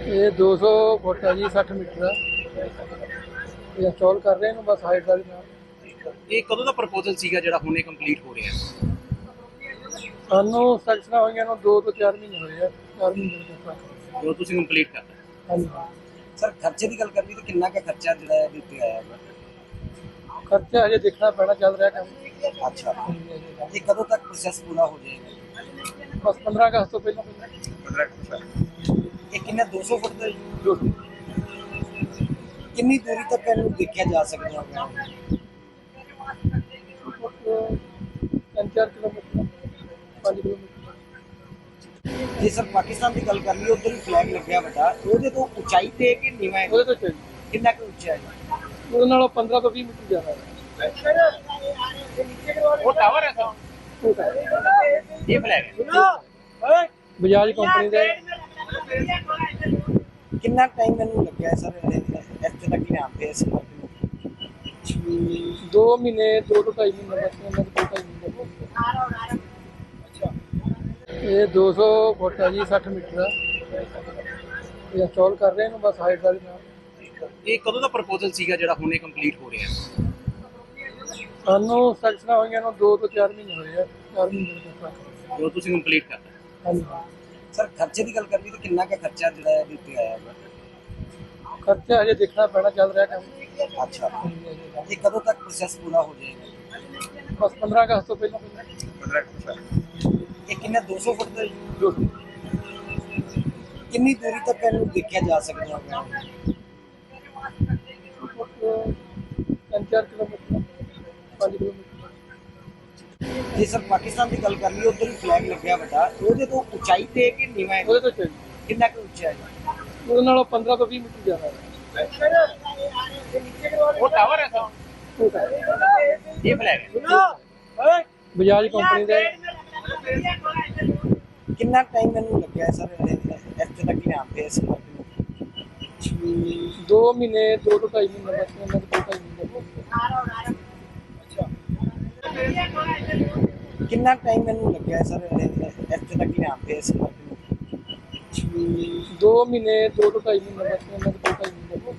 ਇਹ 200 ਫੁੱਟ ਹੈ ਜੀ, 60 ਮੀਟਰ ਆ। ਇਹ ਇੰਸਟਾਲ ਕਰ ਰਹੇ ਨੂੰ ਬਸ ਹਾਈਟ ਵਾਲੀ ਨਾਲ। ਇਹ ਕਦੋਂ ਦਾ ਪ੍ਰਪੋਜ਼ਲ ਸੀਗਾ ਜਿਹੜਾ ਹੁਣੇ ਕੰਪਲੀਟ ਹੋ ਰਿਹਾ ਹੈ? ਸਾਨੂੰ ਸੈਕਸ਼ਨਾਂ ਹੋਈਆਂ ਨੂੰ 2 ਤੋਂ 4 ਮਹੀਨੇ ਹੋਏ ਆ। 4 ਮਹੀਨੇ ਦੇ ਤੱਕ। ਜੋ ਤੁਸੀਂ ਕੰਪਲੀਟ ਕਰਨਾ ਹੈ। ਹਾਂਜੀ। ਸਰ ਖਰਚੇ ਦੀ ਗੱਲ ਕਰਨੀ ਤਾਂ ਕਿੰਨਾ ਕੁ ਖਰਚਾ ਜਿਹੜਾ ਹੈ ਇਹਦੇ ਉੱਤੇ ਆਇਆ ਹੈ? ਖਰਚਾ ਹਜੇ ਦੇਖਣਾ ਪੈਣਾ, ਚੱਲ ਰਿਹਾ ਕੰਮ। ਅੱਛਾ, ਇਹ ਕਦੋਂ ਤੱਕ ਪ੍ਰੋਸੈਸ ਪੂਰਾ ਹੋ ਜਾਏਗਾ? ਬਸ 15 ਅਗਸਤ ਤੋਂ ਪਹਿਲਾਂ 15 ਇਹ ਕਿੰਨਾ 200 ਫੁੱਟ ਦਾ ਜੀ? 200 ਕਿੰਨੀ ਦੂਰੀ ਤੱਕ ਇਹਨੂੰ ਦੇਖਿਆ ਜਾ ਸਕਦਾ ਹੈ? 3-4 ਕਿਲੋਮੀਟਰ, 5 ਕਿਲੋਮੀਟਰ। ਜੇ ਸਰ ਪਾਕਿਸਤਾਨ ਦੀ ਗੱਲ ਕਰ ਲਈਏ, ਉੱਧਰ ਵੀ ਫਲੈਗ ਲੱਗਿਆ ਵੱਡਾ, ਉਹਦੇ ਤੋਂ ਉਚਾਈ ਤੇ ਕਿ ਨੀਵਾਂ ਹੈ? ਉਹਦੇ ਤੋਂ ਚਾਹੀਦੀ, ਕਿੰਨਾ ਕੁ ਉੱਚਾ ਹੈ? ਉਹਦੇ ਨਾਲੋਂ 15 ਤੋਂ 20 ਮੀਟਰ ਜ਼ਿਆਦਾ ਹੈ। ਉਹ ਟਾਵਰ ਹੈ ਸਰ, ਉਹ ਤਾਂ ਇਹ ਫਲੈਗ ਹੈ। ਬਜਾਜ ਕੰਪਨੀ ਦੇ। ਕਿੰਨਾ ਟਾਈਮ ਮੈਨੂੰ ਲੱਗਿਆ ਹੈ ਸਰ ਇੱਥੇ ਤੱਕ ਲਿਆਉਂਦੇ ਇਸ ਵਰਕ ਨੂੰ? 2 ਮਹੀਨੇ, 2 ਤੋਂ 2.5 ਮਹੀਨੇ ਬਸ, ਉਹਨਾਂ ਦੇ 2-2.5 ਮਹੀਨੇ। ਇਹ 200 ਫੁੱਟ ਹੈ ਜੀ, 60 ਮੀਟਰ ਆ। ਇਹ ਇੰਸਟਾਲ ਕਰ ਰਹੇ ਨੂੰ ਬਸ ਹਾਈਟ ਵਾਲੀ ਨਾਲ। ਇਹ ਕਦੋਂ ਦਾ ਪ੍ਰਪੋਜ਼ਲ ਸੀਗਾ ਜਿਹੜਾ ਹੁਣੇ ਕੰਪਲੀਟ ਹੋ ਰਿਹਾ ਹੈ? ਸਾਨੂੰ ਸੈਕਸ਼ਨਾਂ ਹੋਈਆਂ ਨੂੰ 2 ਤੋਂ 4 ਮਹੀਨੇ ਹੋਏ ਆ। 4 ਮਹੀਨੇ ਦੇ ਤੱਕ। ਜੋ ਤੁਸੀਂ ਕੰਪਲੀਟ ਕਰਨਾ ਹੈ। ਹਾਂਜੀ। ਸਰ ਖਰਚੇ ਦੀ ਗੱਲ ਕਰਨੀ ਤਾਂ ਕਿੰਨਾ ਕੁ ਖਰਚਾ ਜਿਹੜਾ ਹੈ ਇਹਦੇ ਉੱਤੇ ਆਇਆ ਹੈ? ਖਰਚਾ ਹਜੇ ਦੇਖਣਾ ਪੈਣਾ, ਚੱਲ ਰਿਹਾ ਕੰਮ। ਅੱਛਾ, ਇਹ ਕਦੋਂ ਤੱਕ ਪ੍ਰੋਸੈਸ ਪੂਰਾ ਹੋ ਜਾਏਗਾ? ਬਸ 15 ਅਗਸਤ ਤੋਂ ਪਹਿਲਾਂ 15 ਇਹ ਕਿੰਨਾ 200 ਫੁੱਟ ਦਾ ਜੀ? 200 ਕਿੰਨੀ ਦੂਰੀ ਤੱਕ ਇਹਨੂੰ ਦੇਖਿਆ ਜਾ ਸਕਦਾ ਹੈ? 3-4 ਕਿਲੋਮੀਟਰ, 5 ਕਿਲੋਮੀਟਰ। ਜੇ ਸਰ ਪਾਕਿਸਤਾਨ ਦੀ ਗੱਲ ਕਰ ਲਈਏ, ਉੱਧਰ ਵੀ ਫਲੈਗ ਲੱਗਿਆ ਵੱਡਾ, ਉਹਦੇ ਤੋਂ ਉਚਾਈ ਤੇ ਕਿ ਨੀਵਾਂ ਹੈ? ਉਹਦੇ ਤੋਂ ਚਾਹੀਦੀ, ਕਿੰਨਾ ਕੁ ਉੱਚਾ ਹੈ? ਉਹਦੇ ਨਾਲੋਂ 15 ਤੋਂ 20 ਮੀਟਰ ਜ਼ਿਆਦਾ ਹੈ। ਉਹ ਟਾਵਰ ਹੈ ਸਰ, ਉਹ ਤਾਂ ਇਹ ਫਲੈਗ ਹੈ। ਬਜਾਜ ਕੰਪਨੀ ਦੇ। ਕਿੰਨਾ ਟਾਈਮ ਮੈਨੂੰ ਲੱਗਿਆ ਹੈ ਸਰ ਇੱਥੇ ਤੱਕ ਲਿਆਉਂਦੇ ਇਸ ਵਰਕ ਨੂੰ? 2 ਮਹੀਨੇ, 2 ਤੋਂ 2.5 ਮਹੀਨੇ ਬਸ, ਉਹਨਾਂ ਦੇ 2-2.5 ਮਹੀਨੇ। ਕਿੰਨਾ ਟਾਈਮ ਮੈਨੂੰ ਲੱਗਿਆ ਹੈ ਸਰ ਇੱਥੇ ਤੱਕ ਲਿਆਉਂਦੇ ਇਸ ਵਰਕ ਨੂੰ? 2 ਮਹੀਨੇ, 2 ਤੋਂ 2.5 ਮਹੀਨੇ ਬਸ, ਉਹਨਾਂ ਦੇ 2-2.5 ਮਹੀਨੇ।